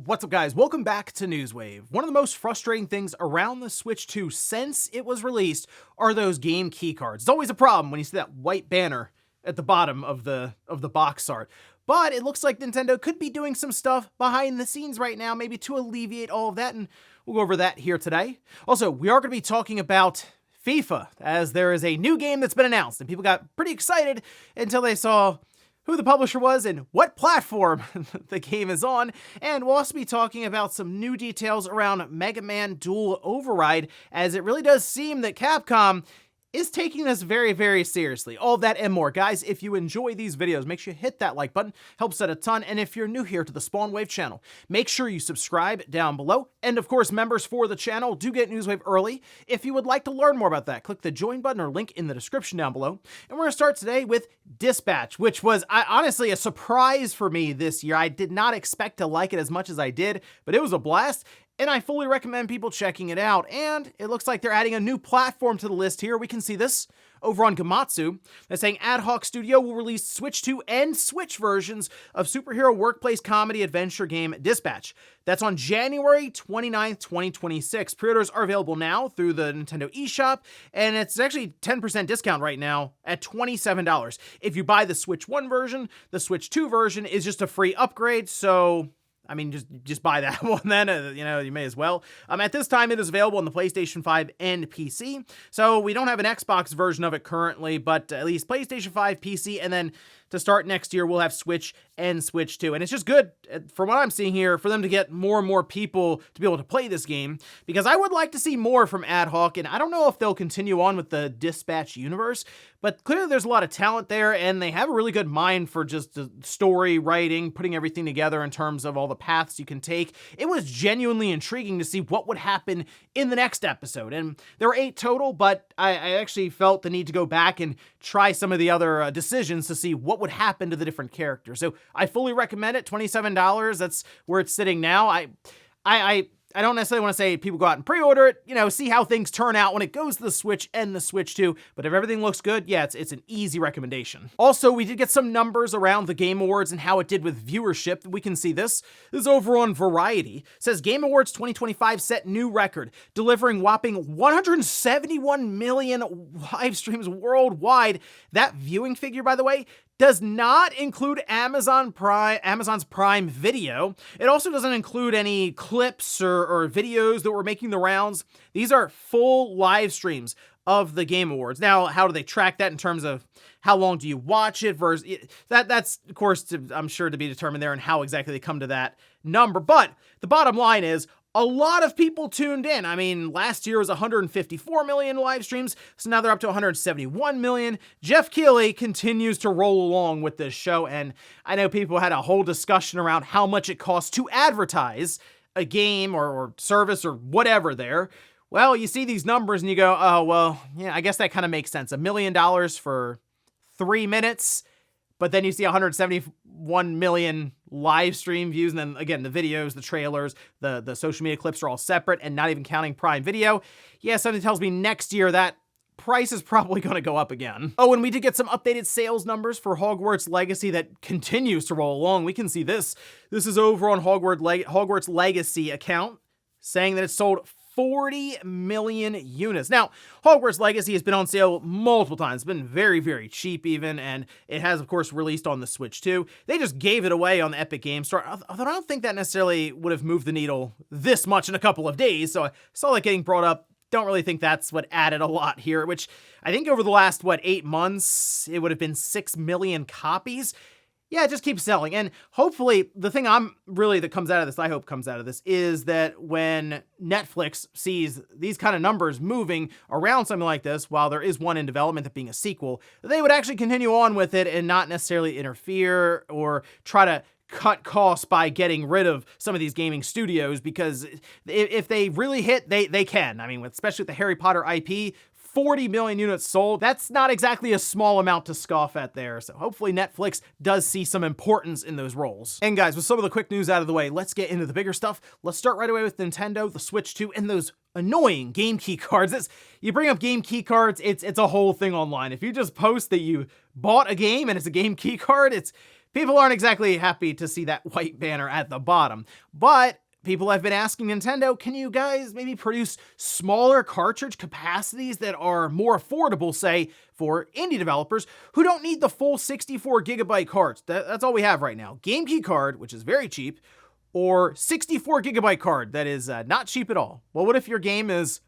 What's up, guys? Welcome back to Newswave. One of the most frustrating things around the Switch 2 since it was released are those game key cards. It's always a problem when you see that white banner at the bottom of the box art. But it looks like Nintendo could be doing some stuff behind the scenes right now, maybe to alleviate all of that, and we'll go over that here today. Also, we are going to be talking about FIFA, as there is a new game that's been announced, and people got pretty excited until they saw who the publisher was and what platform the game is on, and we'll also be talking about some new details around Mega Man Dual Override, as it really does seem that Capcom is taking this very, very seriously. All that and more. Guys, if you enjoy these videos, make sure you hit that like button. Helps out a ton. And if you're new here to the Spawnwave channel, make sure you subscribe down below. And of course, members for the channel do get Newswave early. If you would like to learn more about that, click the join button or link in the description down below. And we're going to start today with Dispatch, which was honestly a surprise for me this year. I did not expect to like it as much as I did, but it was a blast. And I fully recommend people checking it out. And it looks like they're adding a new platform to the list here. We can see this over on Gamatsu. They're saying Ad Hoc Studio will release Switch 2 and Switch versions of superhero workplace comedy adventure game Dispatch. That's on January 29th, 2026. Pre-orders are available now through the Nintendo eShop, and it's actually 10% discount right now at $27. If you buy the Switch 1 version, the Switch 2 version is just a free upgrade, so I mean, just buy that one then, you may as well. At this time, it is available on the PlayStation 5 and PC. So we don't have an Xbox version of it currently, but at least PlayStation 5, PC, and then to start next year, we'll have Switch and Switch 2. And it's just good, from what I'm seeing here, for them to get more and more people to be able to play this game, because I would like to see more from Ad Hoc, and I don't know if they'll continue on with the Dispatch universe, but clearly there's a lot of talent there, and they have a really good mind for just the story writing, putting everything together in terms of all the paths you can take. It was genuinely intriguing to see what would happen in the next episode, and there were 8 total, but I actually felt the need to go back and try some of the other decisions to see what would happen to the different characters. So I fully recommend it. $27, that's where it's sitting now. I don't necessarily want to say people go out and pre-order it, see how things turn out when it goes to the Switch and the Switch 2, but if everything looks good, yeah, it's an easy recommendation. Also, we did get some numbers around the Game Awards and how it did with viewership. We can see this. This is over on Variety. It says Game Awards 2025 set new record, delivering whopping 171 million live streams worldwide. That viewing figure, by the way, does not include Amazon's Prime Video. It also doesn't include any clips or videos that were making the rounds. These are full live streams of the Game Awards. Now, how do they track that in terms of how long do you watch it versus that's of course I'm sure to be determined there and how exactly they come to that number. But the bottom line is, a lot of people tuned in. I mean, last year was 154 million live streams, so now they're up to 171 million. Jeff Keighley continues to roll along with this show, and I know people had a whole discussion around how much it costs to advertise a game or service or whatever there. Well, you see these numbers and you go, oh, well, yeah, I guess that kind of makes sense. $1 million for 3 minutes. But then you see 171 million live stream views, and then again, the videos, the trailers, the social media clips are all separate and not even counting Prime Video. Yeah, something tells me next year that price is probably going to go up again. Oh, and we did get some updated sales numbers for Hogwarts Legacy that continues to roll along. We can see this. This is over on Hogwarts Legacy account, saying that it's sold 40 million units. Now, Hogwarts Legacy has been on sale multiple times. It's been very, very cheap even, and it has, of course, released on the Switch 2. They just gave it away on the Epic Games Store, although I don't think that necessarily would have moved the needle this much in a couple of days, so I saw that getting brought up. Don't really think that's what added a lot here, which I think over the last, 8 months, it would have been 6 million copies. Yeah, it just keeps selling. And hopefully, the thing that comes out of this, I hope comes out of this, is that when Netflix sees these kind of numbers moving around something like this, while there is one in development, that being a sequel, they would actually continue on with it and not necessarily interfere or try to cut costs by getting rid of some of these gaming studios, because if they really hit, they can. I mean, especially with the Harry Potter IP, 40 million units sold. That's not exactly a small amount to scoff at there. So hopefully Netflix does see some importance in those roles. And guys, with some of the quick news out of the way, let's get into the bigger stuff. Let's start right away with Nintendo, the Switch 2, and those annoying game key cards. You bring up game key cards, it's a whole thing online. If you just post that you bought a game and it's a game key card, it's People aren't exactly happy to see that white banner at the bottom, but people have been asking Nintendo, can you guys maybe produce smaller cartridge capacities that are more affordable, say, for indie developers who don't need the full 64 gigabyte cards? That's all we have right now. Game key card, which is very cheap, or 64 gigabyte card that is not cheap at all. Well, what if your game is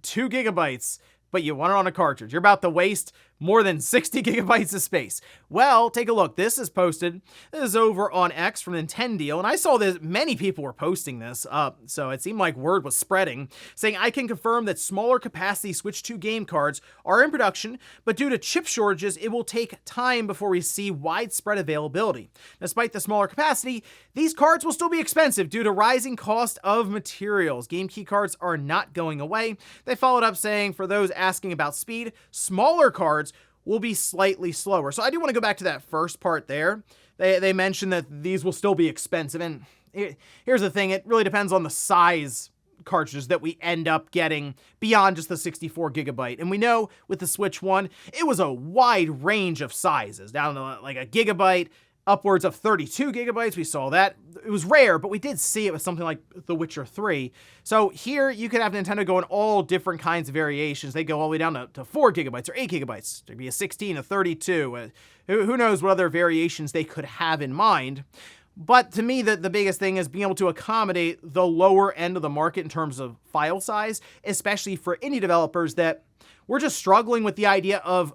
2 gigabytes, but you want it on a cartridge? You're about to waste more than 60 gigabytes of space. Well, take a look. This is posted. This is over on X from Nintendo, and I saw that many people were posting this, so it seemed like word was spreading, saying, I can confirm that smaller capacity Switch 2 game cards are in production, but due to chip shortages, it will take time before we see widespread availability. Despite the smaller capacity, these cards will still be expensive due to rising cost of materials. Game key cards are not going away. They followed up saying, for those asking about speed, smaller cards will be slightly slower. So I do want to go back to that first part there. They mentioned that these will still be expensive. And here's the thing, it really depends on the size cartridges that we end up getting beyond just the 64 gigabyte. And we know with the Switch 1, it was a wide range of sizes, down to like a gigabyte, upwards of 32 gigabytes. We saw that. It was rare, but we did see it with something like The Witcher 3. So here you could have Nintendo go in all different kinds of variations. They go all the way down to 4 gigabytes or 8 gigabytes. There'd be a 16, a 32. Who knows what other variations they could have in mind. But to me, the biggest thing is being able to accommodate the lower end of the market in terms of file size, especially for indie developers that we're just struggling with the idea of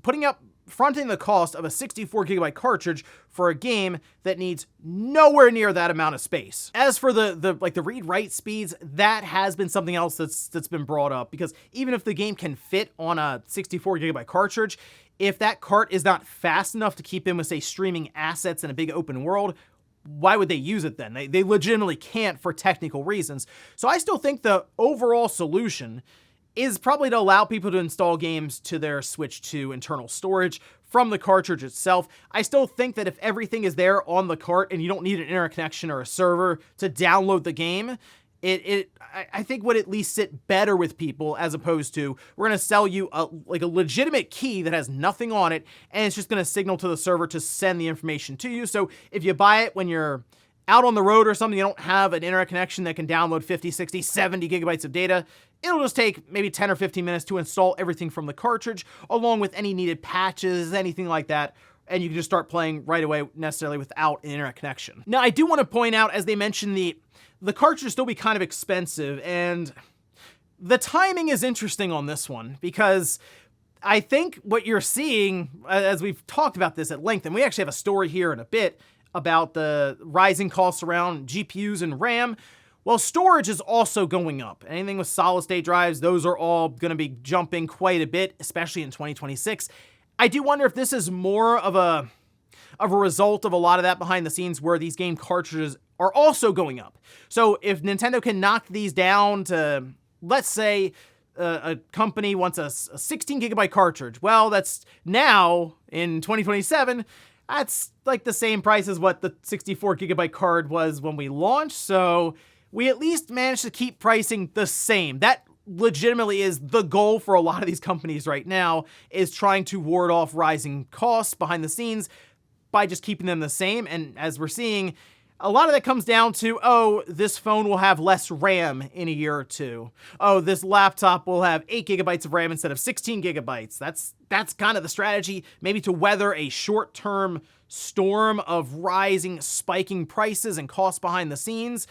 fronting the cost of a 64 gigabyte cartridge for a game that needs nowhere near that amount of space. As for the read-write speeds, that has been something else that's been brought up, because even if the game can fit on a 64 gigabyte cartridge, if that cart is not fast enough to keep in with, say, streaming assets in a big open world, why would they use it then? They legitimately can't for technical reasons. So I still think the overall solution is probably to allow people to install games to their Switch 2 internal storage from the cartridge itself. I still think that if everything is there on the cart and you don't need an internet connection or a server to download the game, I think would at least sit better with people, as opposed to we're going to sell you a legitimate key that has nothing on it, and it's just going to signal to the server to send the information to you. So if you buy it when you're out on the road or something, you don't have an internet connection that can download 50, 60, 70 gigabytes of data, it'll just take maybe 10 or 15 minutes to install everything from the cartridge, along with any needed patches, anything like that, and you can just start playing right away, necessarily without an internet connection. Now, I do want to point out, as they mentioned, the cartridge will still be kind of expensive, and the timing is interesting on this one, because I think what you're seeing, as we've talked about this at length, and we actually have a story here in a bit about the rising costs around GPUs and RAM, well, storage is also going up. Anything with solid-state drives, those are all going to be jumping quite a bit, especially in 2026. I do wonder if this is more of a result of a lot of that behind the scenes, where these game cartridges are also going up. So if Nintendo can knock these down to, let's say, a company wants a 16 gigabyte cartridge, well, that's now in 2027, that's like the same price as what the 64 gigabyte card was when we launched. So we at least managed to keep pricing the same. That legitimately is the goal for a lot of these companies right now, is trying to ward off rising costs behind the scenes by just keeping them the same. And as we're seeing, a lot of that comes down to, oh, this phone will have less RAM in a year or two. Oh, this laptop will have 8 gigabytes of RAM instead of 16 gigabytes. That's kind of the strategy, maybe to weather a short-term storm of rising, spiking prices and costs behind the scenes,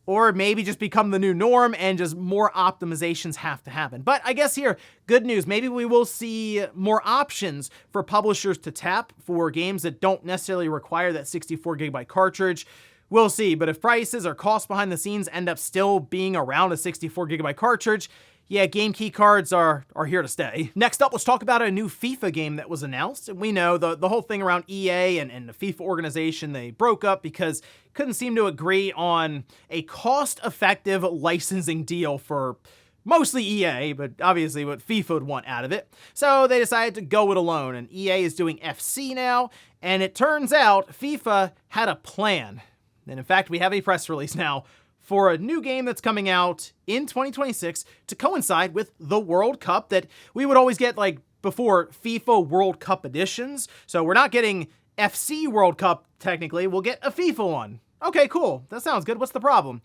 or maybe just become the new norm and just more optimizations have to happen. But I guess here, good news, maybe we will see more options for publishers to tap for games that don't necessarily require that 64 gigabyte cartridge. We'll see, but if prices or costs behind the scenes end up still being around a 64 gigabyte cartridge, yeah, game key cards are here to stay. Next up, let's talk about a new FIFA game that was announced. And we know the whole thing around EA and the FIFA organization, they broke up because couldn't seem to agree on a cost-effective licensing deal for mostly EA, but obviously what FIFA would want out of it. So they decided to go it alone, and EA is doing FC now, and it turns out FIFA had a plan. And in fact, we have a press release now for a new game that's coming out in 2026 to coincide with the World Cup that we would always get, like, before, FIFA World Cup editions. So we're not getting FC World Cup, technically, will get a FIFA one. Okay, cool. That sounds good. What's the problem?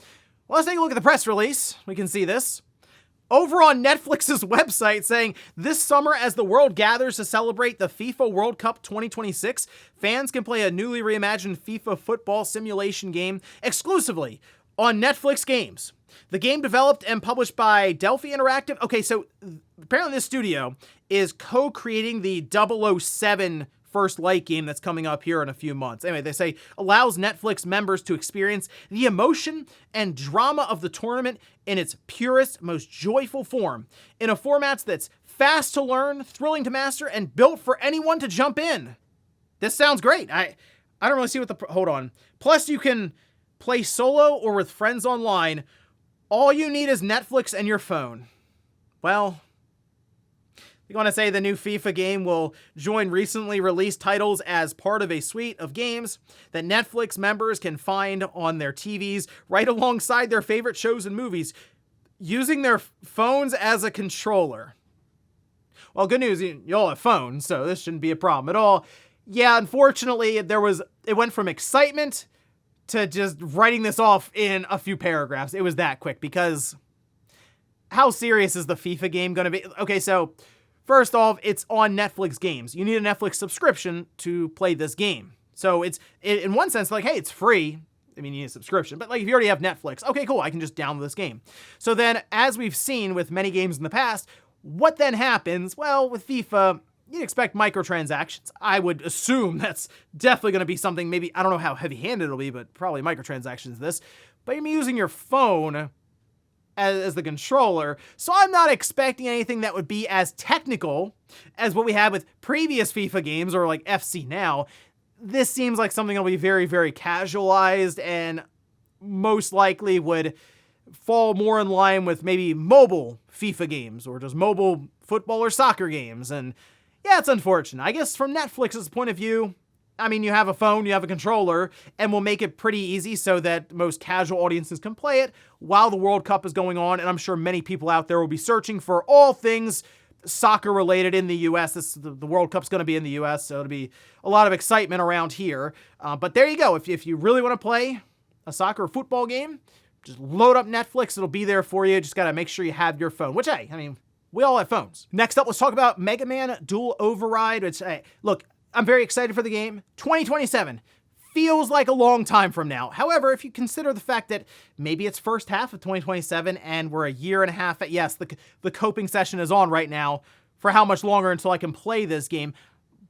Well, let's take a look at the press release. We can see this. Over on Netflix's website saying, this summer as the world gathers to celebrate the FIFA World Cup 2026, fans can play a newly reimagined FIFA football simulation game exclusively on Netflix Games. The game developed and published by Delphi Interactive. Okay, so apparently this studio is co-creating the 007 First Light game that's coming up here in a few months. Anyway, they say allows Netflix members to experience the emotion and drama of the tournament in its purest, most joyful form, in a format that's fast to learn, thrilling to master, and built for anyone to jump in. This sounds great. I don't really see what hold on. Plus, you can play solo or with friends online. All you need is Netflix and your phone. Well, you want to say the new FIFA game will join recently released titles as part of a suite of games that Netflix members can find on their TVs right alongside their favorite shows and movies using their phones as a controller. Well, good news, you all have phones, so this shouldn't be a problem at all. Yeah, unfortunately, it went from excitement to just writing this off in a few paragraphs. It was that quick because how serious is the FIFA game going to be? Okay, so first off, it's on Netflix Games. You need a Netflix subscription to play this game. So it's, in one sense, like, hey, it's free. I mean, you need a subscription. But like, if you already have Netflix, okay, cool, I can just download this game. So then, as we've seen with many games in the past, what then happens? Well, with FIFA, you'd expect microtransactions. I would assume that's definitely going to be something, maybe, I don't know how heavy-handed it'll be, but probably microtransactions this. But you're using your phone as the controller, so I'm not expecting anything that would be as technical as what we had with previous FIFA games or like FC Now. This seems like something that'll be very, very casualized and most likely would fall more in line with maybe mobile FIFA games or just mobile football or soccer games. And yeah, it's unfortunate. I guess from Netflix's point of view, I mean, you have a phone, you have a controller, and we'll make it pretty easy so that most casual audiences can play it while the World Cup is going on. And I'm sure many people out there will be searching for all things soccer related in the US. The World Cup's going to be in the US, so it'll be a lot of excitement around here. But there you go. If you really want to play a soccer or football game, just load up Netflix. It'll be there for you. Just got to make sure you have your phone, which, hey, I mean, we all have phones. Next up, let's talk about Mega Man Dual Override, which, hey, look, I'm very excited for the game. 2027 feels like a long time from now. However, if you consider the fact that maybe it's first half of 2027 and we're a year and a half at, yes, the coping session is on right now for how much longer until I can play this game.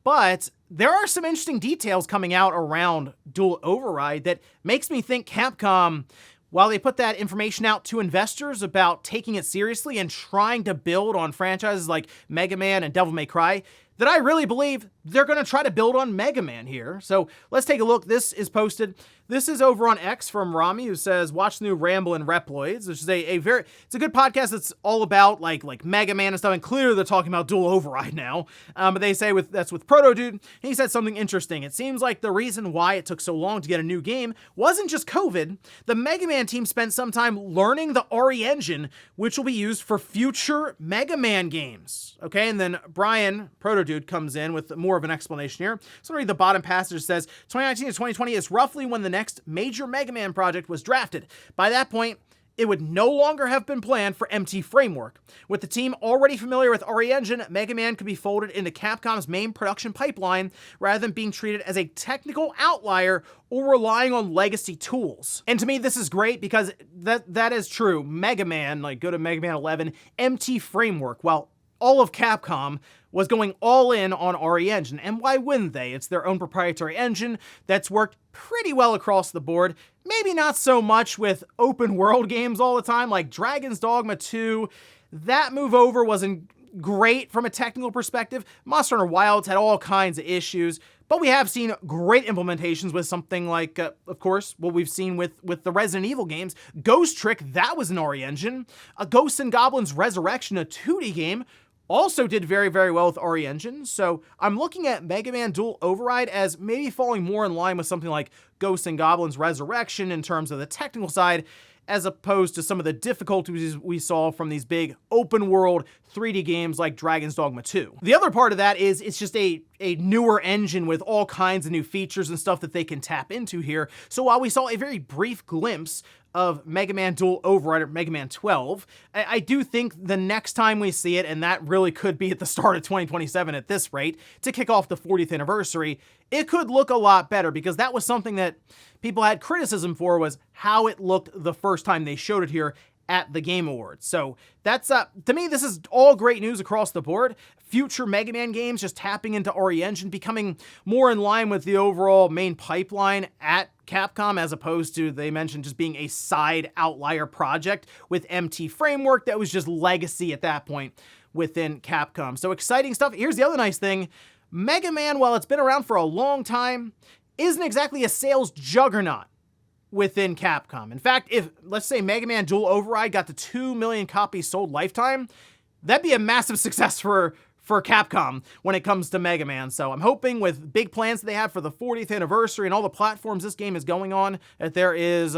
But there are some interesting details coming out around Dual Override that makes me think Capcom, while they put that information out to investors about taking it seriously and trying to build on franchises like Mega Man and Devil May Cry, that I really believe they're going to try to build on Mega Man here. So let's take a look. This is posted. This is over on X from Rami, who says, watch the new Ramble and Reploids, which is it's a good podcast that's all about like Mega Man and stuff. And clearly they're talking about Dual Override now. But they say that's with Proto Dude. And he said something interesting. It seems like the reason why it took so long to get a new game wasn't just COVID. The Mega Man team spent some time learning the RE engine, which will be used for future Mega Man games. Okay, and then Brian, Proto Dude, comes in with more of an explanation here. So read the bottom passage. It says 2019 to 2020 is roughly when the next major Mega Man project was drafted. By that point, it would no longer have been planned for MT Framework. With the team already familiar with RE Engine, Mega Man could be folded into Capcom's main production pipeline rather than being treated as a technical outlier or relying on legacy tools. And to me, this is great because that is true. Mega Man, like go to Mega Man 11, MT Framework, while all of Capcom was going all in on RE Engine. And why wouldn't they? It's their own proprietary engine that's worked pretty well across the board. Maybe not so much with open world games all the time, like Dragon's Dogma 2. That move over wasn't great from a technical perspective. Monster Hunter Wilds had all kinds of issues, but we have seen great implementations with something like, of course, what we've seen with the Resident Evil games. Ghost Trick, that was an RE Engine. Ghosts and Goblins Resurrection, a 2D game, also did very, very well with RE Engine. So I'm looking at Mega Man Dual Override as maybe falling more in line with something like Ghosts and Goblins Resurrection in terms of the technical side, as opposed to some of the difficulties we saw from these big open world 3D games like Dragon's Dogma 2. The other part of that is it's just a newer engine with all kinds of new features and stuff that they can tap into here. So while we saw a very brief glimpse of Mega Man Dual Override or Mega Man 12, I do think the next time we see it, and that really could be at the start of 2027 at this rate, to kick off the 40th anniversary, it could look a lot better, because that was something that people had criticism for, was how it looked the first time they showed it here at the Game Awards. So that's, to me, this is all great news across the board. Future Mega Man games just tapping into RE Engine, becoming more in line with the overall main pipeline at Capcom, as opposed to, they mentioned, just being a side outlier project with MT Framework that was just legacy at that point within Capcom. So exciting stuff. Here's the other nice thing. Mega Man, while it's been around for a long time, isn't exactly a sales juggernaut within Capcom. In fact, if, let's say, Mega Man Dual Override got to 2 million copies sold lifetime, that'd be a massive success for Capcom when it comes to Mega Man. So I'm hoping, with big plans that they have for the 40th anniversary and all the platforms this game is going on, that there is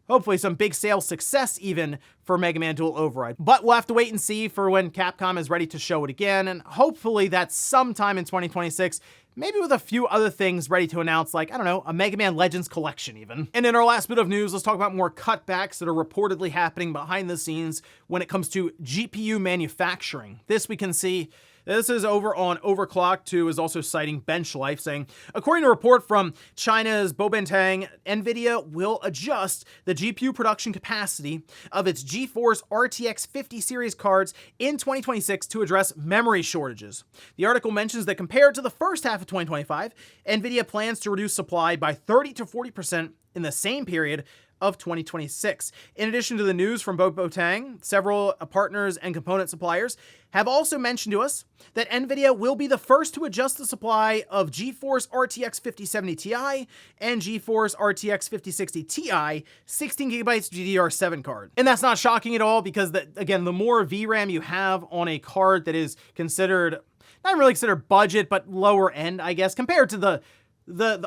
hopefully some big sales success even for Mega Man Dual Override. But we'll have to wait and see for when Capcom is ready to show it again, and hopefully that's sometime in 2026, maybe with a few other things ready to announce, like, I don't know, a Mega Man Legends collection even. And in our last bit of news, let's talk about more cutbacks that are reportedly happening behind the scenes when it comes to GPU manufacturing. This we can see. This is over on Overclocked, who is also citing Bench Life, saying, according to a report from China's Bobentang, Nvidia will adjust the GPU production capacity of its GeForce RTX 50 series cards in 2026 to address memory shortages. The article mentions that compared to the first half of 2025, Nvidia plans to reduce supply by 30 to 40% in the same period of 2026. In addition to the news from Bobentang, several partners and component suppliers have also mentioned to us that Nvidia will be the first to adjust the supply of GeForce RTX 5070 Ti and GeForce RTX 5060 Ti 16GB GDDR7 card. And that's not shocking at all, because, again, the more VRAM you have on a card that is considered, not really considered budget, but lower end, I guess, compared to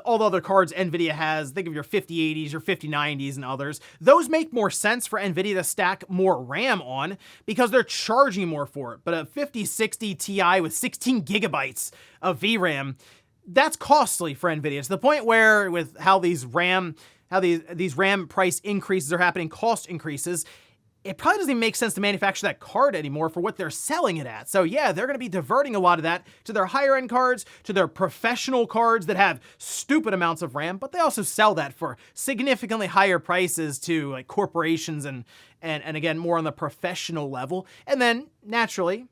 all the other cards Nvidia has, think of your 5080s, your 5090s, and others. Those make more sense for Nvidia to stack more RAM on, because they're charging more for it. But a 5060 Ti with 16 gigabytes of VRAM, that's costly for Nvidia, to the point where, with how these RAM price increases are happening, cost increases, it probably doesn't even make sense to manufacture that card anymore for what they're selling it at. So yeah, they're going to be diverting a lot of that to their higher end cards, to their professional cards that have stupid amounts of RAM, but they also sell that for significantly higher prices to, like, corporations and again, more on the professional level. And then naturally,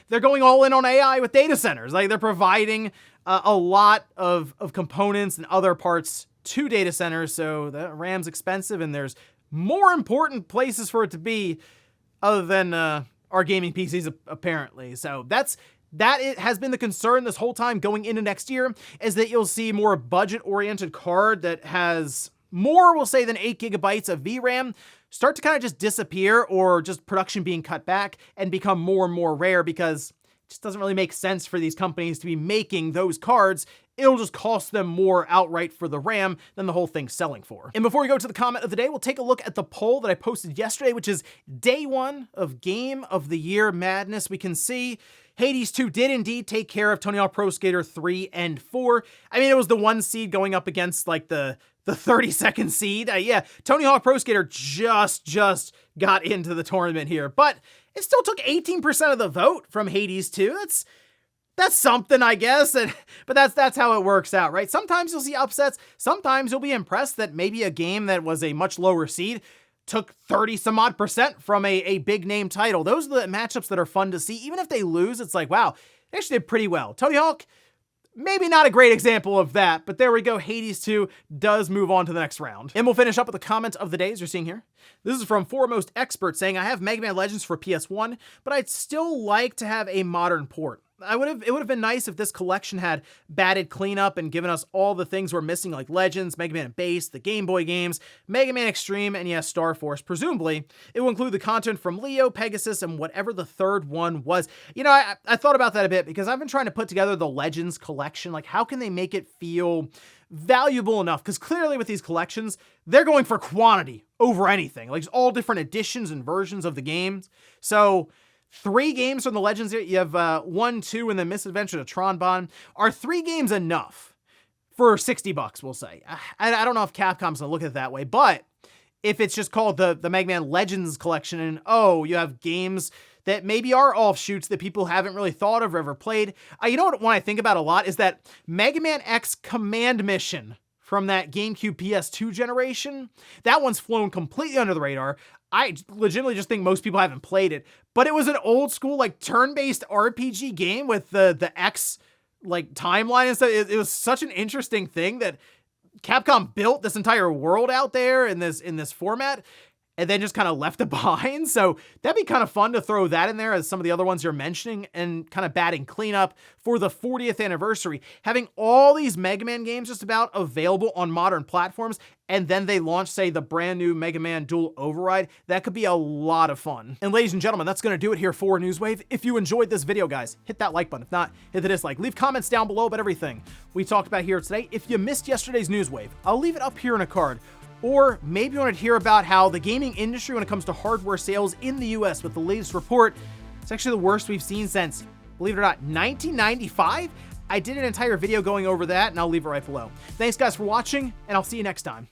they're going all in on AI with data centers. Like, they're providing a lot of components and other parts to data centers, so the RAM's expensive, and there's more important places for it to be other than our gaming PCs, apparently. So that has been the concern this whole time going into next year, is that you'll see more budget-oriented card that has more, we'll say, than 8 gigabytes of VRAM start to kind of just disappear, or just production being cut back and become more and more rare, because it just doesn't really make sense for these companies to be making those cards. It'll just cost them more outright for the RAM than the whole thing's selling for. And before we go to the comment of the day, we'll take a look at the poll that I posted yesterday, which is day one of Game of the Year madness. We can see Hades 2 did indeed take care of Tony Hawk Pro Skater 3 and 4. I mean, it was the 1 seed going up against, like, the 32nd seed. Yeah, Tony Hawk Pro Skater just got into the tournament here, but it still took 18% of the vote from Hades 2. That's something, I guess, but that's how it works out, right? Sometimes you'll see upsets. Sometimes you'll be impressed that maybe a game that was a much lower seed took 30-some-odd% from a big name title. Those are the matchups that are fun to see. Even if they lose, it's like, wow, they actually did pretty well. Tony Hawk, maybe not a great example of that, but there we go. Hades 2 does move on to the next round. And we'll finish up with the comment of the day, as you're seeing here. This is from Foremost Expert, saying, I have Mega Man Legends for PS1, but I'd still like to have a modern port. it would have been nice if this collection had batted cleanup and given us all the things we're missing, like Legends, Mega Man Base, the Game Boy games, Mega Man Extreme, and yes, Star Force. Presumably, it will include the content from Leo, Pegasus, and whatever the third one was. You know, I thought about that a bit because I've been trying to put together the Legends collection. Like, how can they make it feel valuable enough? Because clearly with these collections, they're going for quantity over anything. Like, all different editions and versions of the games. So 3 games from the Legends here. You have 1, 2, and then Misadventure to Tronbon. Are 3 games enough for $60, we'll say? I don't know if Capcom's gonna look at it that way, but if it's just called the Mega Man Legends collection, and oh, you have games that maybe are offshoots that people haven't really thought of or ever played. You know what one I think about a lot is that Mega Man X Command Mission from that GameCube PS2 generation. That one's flown completely under the radar. I legitimately just think most people haven't played it, but it was an old school, like, turn-based RPG game with the X, like, timeline and stuff. It was such an interesting thing that Capcom built this entire world out there in this format, and then just kind of left it behind. So that'd be kind of fun to throw that in there as some of the other ones you're mentioning, and kind of batting cleanup for the 40th anniversary. Having all these Mega Man games just about available on modern platforms, and then they launch, say, the brand new Mega Man Dual Override, that could be a lot of fun. And ladies and gentlemen, that's going to do it here for Newswave. If you enjoyed this video, guys, hit that like button. If not, hit the dislike. Leave comments down below about everything we talked about here today. If you missed yesterday's Newswave, I'll leave it up here in a card. Or maybe you want to hear about how the gaming industry, when it comes to hardware sales in the US, with the latest report, it's actually the worst we've seen since, believe it or not, 1995? I did an entire video going over that, and I'll leave it right below. Thanks, guys, for watching, and I'll see you next time.